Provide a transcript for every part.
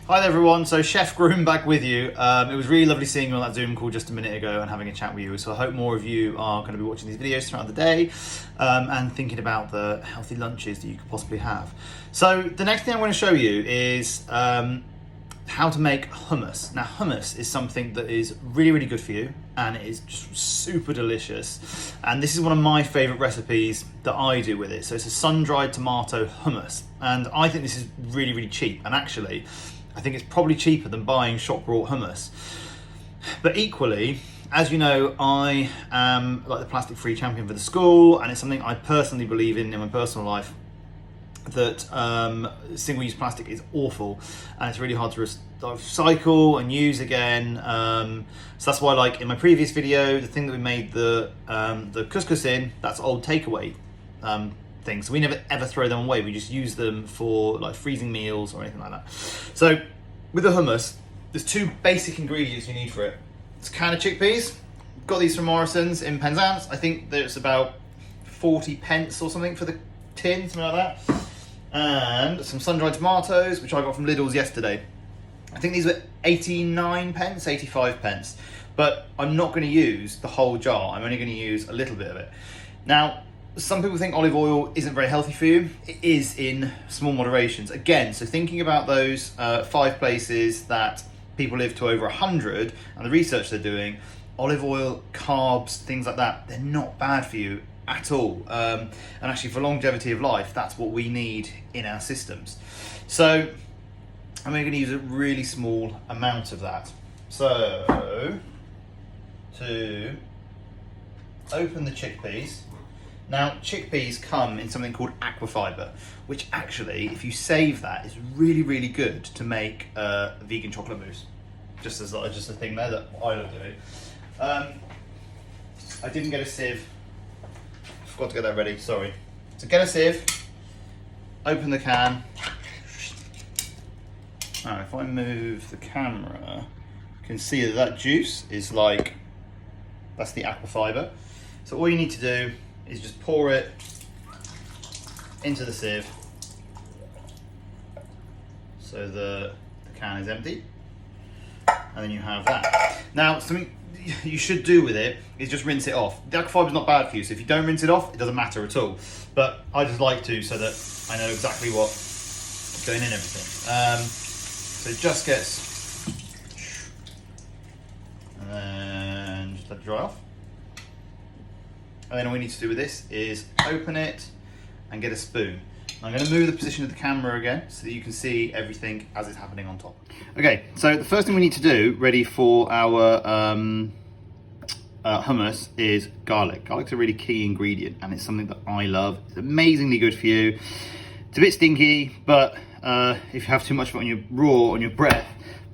Hi there everyone, so Chef Groom back with you. It was really lovely seeing you on that Zoom call just a minute ago and having a chat with you. So I hope more of you are going to be watching these videos throughout the day and thinking about the healthy lunches that you could possibly have. So the next thing I'm going to show you is how to make hummus. Now hummus is something that is really, really good for you and it is just super delicious. And this is one of my favourite recipes that I do with it. So it's a sun-dried tomato hummus. And I think this is really, really cheap. And actually, I think it's probably cheaper than buying shop-bought hummus. But equally, as you know, I am like the plastic-free champion for the school, and it's something I personally believe in my personal life, that single-use plastic is awful, and it's really hard to recycle and use again. So that's why, like in my previous video, the thing that we made the couscous in, that's old takeaway things. So we never ever throw them away. We just use them for like freezing meals or anything like that. So with the hummus, there's two basic ingredients you need for it. It's a can of chickpeas. Got these from Morrison's in Penzance. I think there's about 40 pence or something for the tin, something like that. And some sun-dried tomatoes, which I got from Lidl's yesterday. I think these were 89 pence, 85 pence. But I'm not going to use the whole jar. I'm only going to use a little bit of it. Now, some people think olive oil isn't very healthy for you. It is in small moderations. Again, so thinking about those 5 places that people live to over 100 and the research they're doing, olive oil, carbs, things like that, they're not bad for you at all. And actually for longevity of life, that's what we need in our systems. So I'm only going to use a really small amount of that. So to open the chickpeas. Now, chickpeas come in something called aquafiber, which actually, if you save that, is really, really good to make vegan chocolate mousse. Just a thing there that I love doing. I didn't get a sieve. Forgot to get that ready, sorry. So get a sieve, open the can. Now, if I move the camera, you can see that juice is like, that's the aquafiber. So all you need to do is just pour it into the sieve so the can is empty, and then you have that. Now, something you should do with it is just rinse it off. The aquafiber is not bad for you, so if you don't rinse it off, it doesn't matter at all. But I just like to, so that I know exactly what's going in everything. So it just gets, and then just let it dry off. And then all we need to do with this is open it and get a spoon. I'm going to move the position of the camera again so that you can see everything as it's happening on top. Okay, so the first thing we need to do, ready for our hummus, is garlic. Garlic's a really key ingredient and it's something that I love. It's amazingly good for you. It's a bit stinky, but if you have too much of it on your raw, on your breath,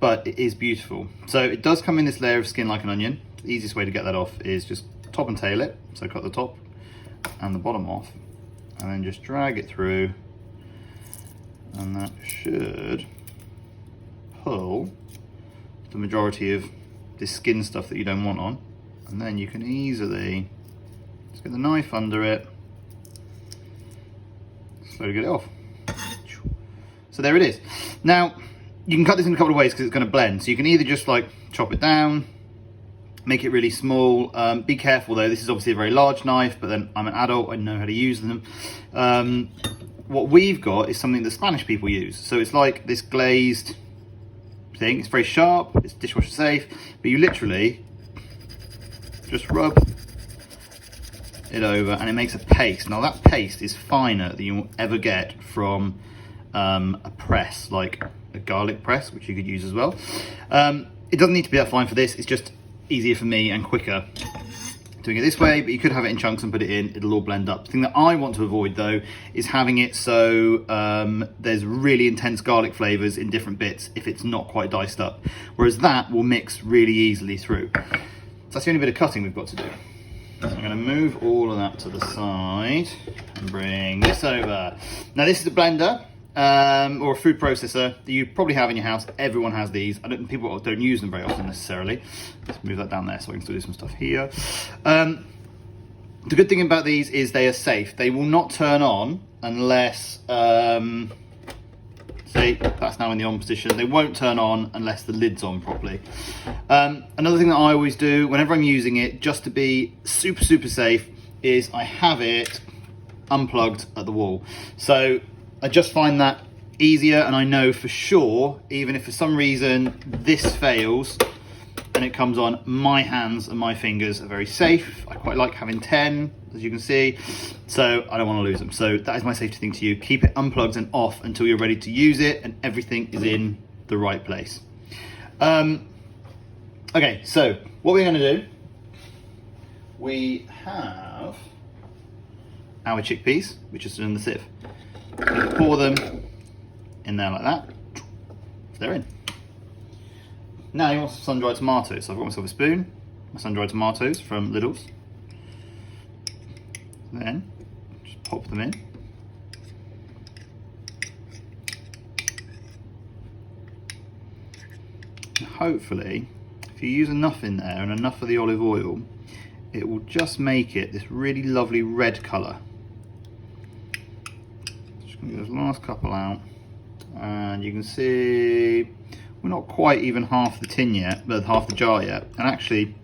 but it is beautiful. So it does come in this layer of skin like an onion. The easiest way to get that off is just top and tail it, so cut the top and the bottom off, and then just drag it through, and that should pull the majority of this skin stuff that you don't want on, and then you can easily just get the knife under it, slowly get it off. So there it is. Now you can cut this in a couple of ways because it's going to blend, so you can either just like chop it down, make it really small. Be careful though, this is obviously a very large knife, but then I'm an adult, I know how to use them. What we've got is something that Spanish people use. So it's like this glazed thing, it's very sharp, it's dishwasher safe, but you literally just rub it over and it makes a paste. Now that paste is finer than you'll ever get from a press, like a garlic press, which you could use as well. It doesn't need to be that fine for this, it's just easier for me and quicker doing it this way, but you could have it in chunks and put it in, it'll all blend up. The thing that I want to avoid though is having it so there's really intense garlic flavors in different bits if it's not quite diced up, whereas that will mix really easily through. So that's the only bit of cutting we've got to do. So I'm going to move all of that to the side and bring this over. Now this is a blender or a food processor that you probably have in your house. Everyone has these. People don't use them very often necessarily. Let's move that down there so I can still do some stuff here. The good thing about these is they are safe. They will not turn on unless, so state. That's now in the on position. They won't turn on unless the lid's on properly. Another thing that I always do whenever I'm using it, just to be super, super safe, is I have it unplugged at the wall. So I just find that easier, and I know for sure, even if for some reason this fails and it comes on, my hands and my fingers are very safe. I quite like having 10, as you can see, so I don't want to lose them. So that is my safety thing to you. Keep it unplugged and off until you're ready to use it and everything is in the right place. Okay, so what we're going to do, we have our chickpeas, which are still in the sieve. We're going to pour them in there like that. They're in. Now you want some sun-dried tomatoes. So I've got myself a spoon, my sun-dried tomatoes from Lidl's. Then just pop them in. And hopefully, if you use enough in there and enough of the olive oil, it will just make it this really lovely red colour. Just going to get this last couple out, and you can see we're not quite even half the tin yet, but half the jar yet, and actually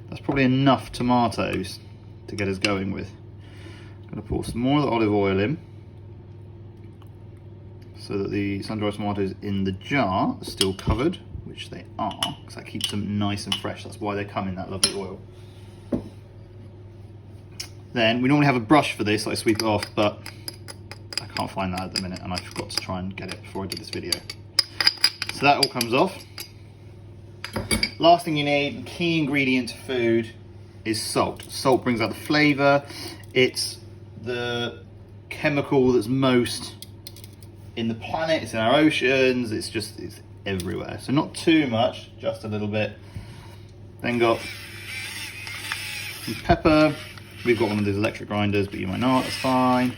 that's probably enough tomatoes to get us going with. I'm going to pour some more of the olive oil in so that the sun-dried tomatoes in the jar are still covered, which they are, because that keeps them nice and fresh. That's why they come in that lovely oil. Then we normally have a brush for this, so I sweep it off, but I can't find that at the minute, and I forgot to try and get it before I did this video. So that all comes off. Last thing you need, the key ingredient to food, is salt. Salt brings out the flavour. It's the chemical that's most in the planet. It's in our oceans. It's everywhere. So not too much, just a little bit. Then got some pepper. We've got one of those electric grinders, but you might not, that's fine.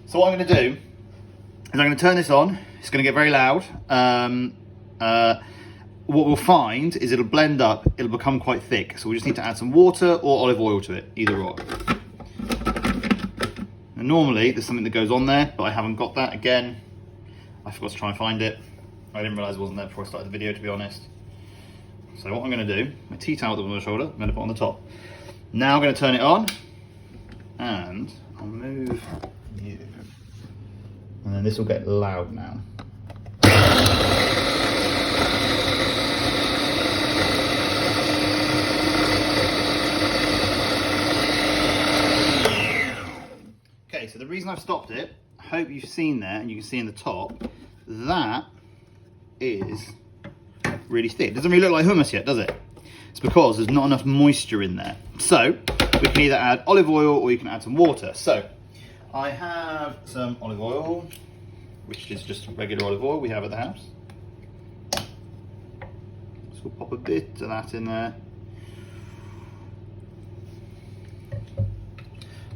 So what I'm going to do is I'm going to turn this on. It's going to get very loud. What we'll find is it'll blend up, it'll become quite thick. So we just need to add some water or olive oil to it, either or. And normally there's something that goes on there, but I haven't got that. Again, I forgot to try and find it. I didn't realise it wasn't there before I started the video, to be honest. So what I'm going to do, my tea towel on my shoulder, I'm going to put on the top. Now I'm going to turn it on, and I'll move you. And then this will get loud now. Okay, so the reason I've stopped it, I hope you've seen there, and you can see in the top, that is really thick. It doesn't really look like hummus yet, does it? It's because there's not enough moisture in there. So we can either add olive oil or you can add some water. So I have some olive oil, which is just regular olive oil we have at the house. So we'll pop a bit of that in there.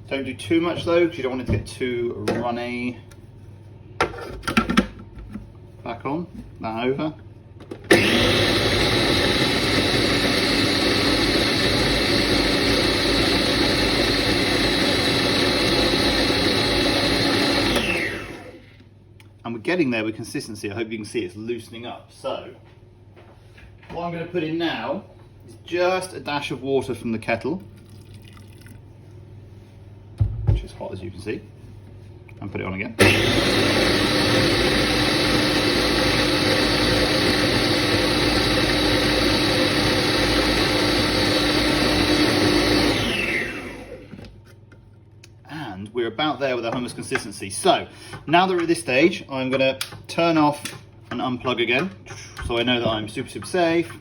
Don't do too much though, because you don't want it to get too runny. Back on, that over. And we're getting there with consistency. I hope you can see it's loosening up. So what I'm going to put in now is just a dash of water from the kettle, which is hot as you can see, and put it on again. And we're about there with our hummus consistency. So now that we're at this stage, I'm going to turn off and unplug again, so I know that I'm super, super safe.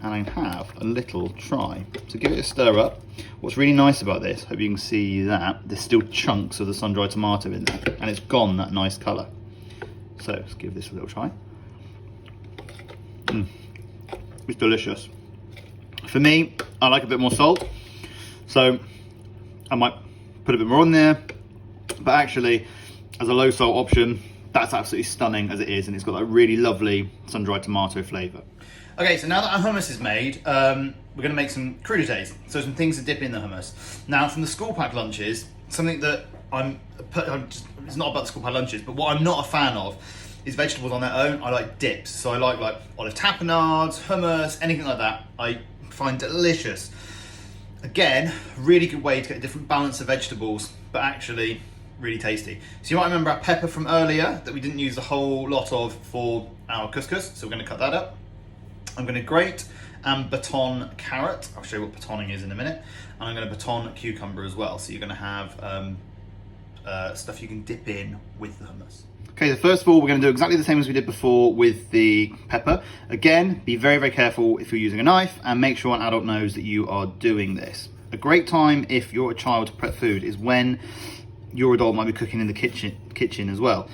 And I have a little try to give it a stir up. What's really nice about this, hope you can see that, there's still chunks of the sun-dried tomato in there, and it's gone that nice colour. So let's give this a little try. It's delicious. For me, I like a bit more salt, so I might put a bit more on there, but actually, as a low salt option, that's absolutely stunning as it is, and it's got that really lovely sun-dried tomato flavour. Okay, so now that our hummus is made, we're going to make some crudités, so some things to dip in the hummus. Now, from the school pack lunches, something that it's not about the school pack lunches, but what I'm not a fan of is vegetables on their own. I like dips, so I like olive tapenades, hummus, anything like that. I find delicious. Again, really good way to get a different balance of vegetables, but actually really tasty. So you might remember our pepper from earlier that we didn't use a whole lot of for our couscous, so we're going to cut that up. I'm going to grate and baton carrot. I'll show you what batoning is in a minute. And I'm going to baton cucumber as well. So you're going to have stuff you can dip in with the hummus. Okay, so first of all, we're going to do exactly the same as we did before with the pepper. Again, be very, very careful if you're using a knife, and make sure an adult knows that you are doing this. A great time if you're a child to prep food is when your adult might be cooking in the kitchen as well.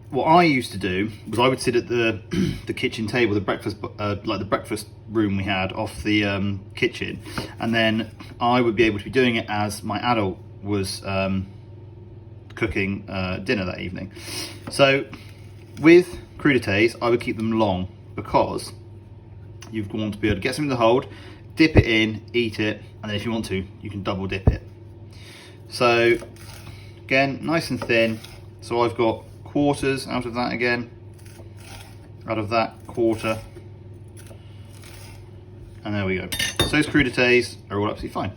What I used to do was I would sit at the kitchen table, the breakfast like the breakfast room we had off the kitchen, and then I would be able to be doing it as my adult was cooking dinner that evening. So with crudités, I would keep them long because you want to be able to get something to hold, dip it in, eat it, and then if you want to, you can double dip it. So again, nice and thin. So I've got quarters out of that again, out of that quarter, and there we go. So those crudités are all absolutely fine.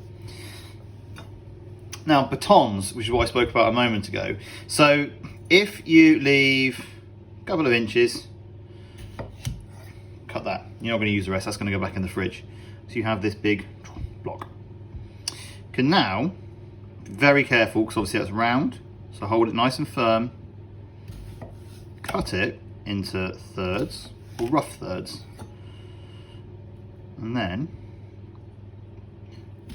Now batons, which is what I spoke about a moment ago. So if you leave a couple of inches, cut that. You're not going to use the rest, that's going to go back in the fridge. So you have this big block. You can now be very careful, because obviously that's round, so hold it nice and firm. Cut it into thirds, or rough thirds, and then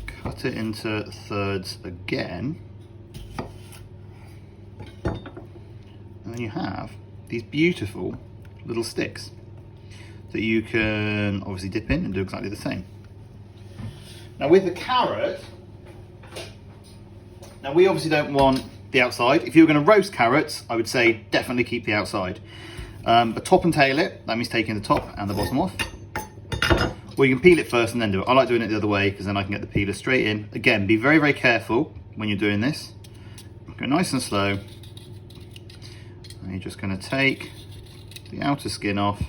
cut it into thirds again, and then you have these beautiful little sticks that you can obviously dip in and do exactly the same. Now with the carrot, now we obviously don't want the outside. If you were going to roast carrots, I would say definitely keep the outside. But top and tail it, that means taking the top and the bottom off. Or you can peel it first and then do it. I like doing it the other way because then I can get the peeler straight in. Again, be very, very careful when you're doing this. Go nice and slow. And you're just going to take the outer skin off.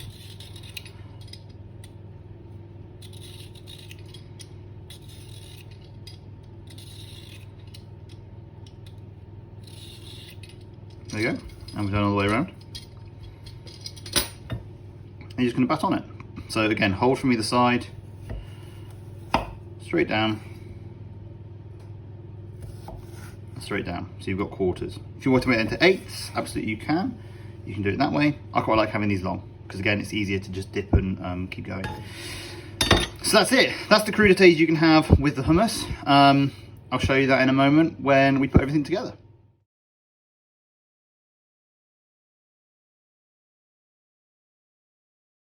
There you go, and we've done all the way around. And you're just going to baton it. So again, hold from either side, straight down, straight down. So you've got quarters. If you want to make it into eighths, absolutely you can. You can do it that way. I quite like having these long, because again, it's easier to just dip and keep going. So that's it. That's the crudités you can have with the hummus. I'll show you that in a moment when we put everything together.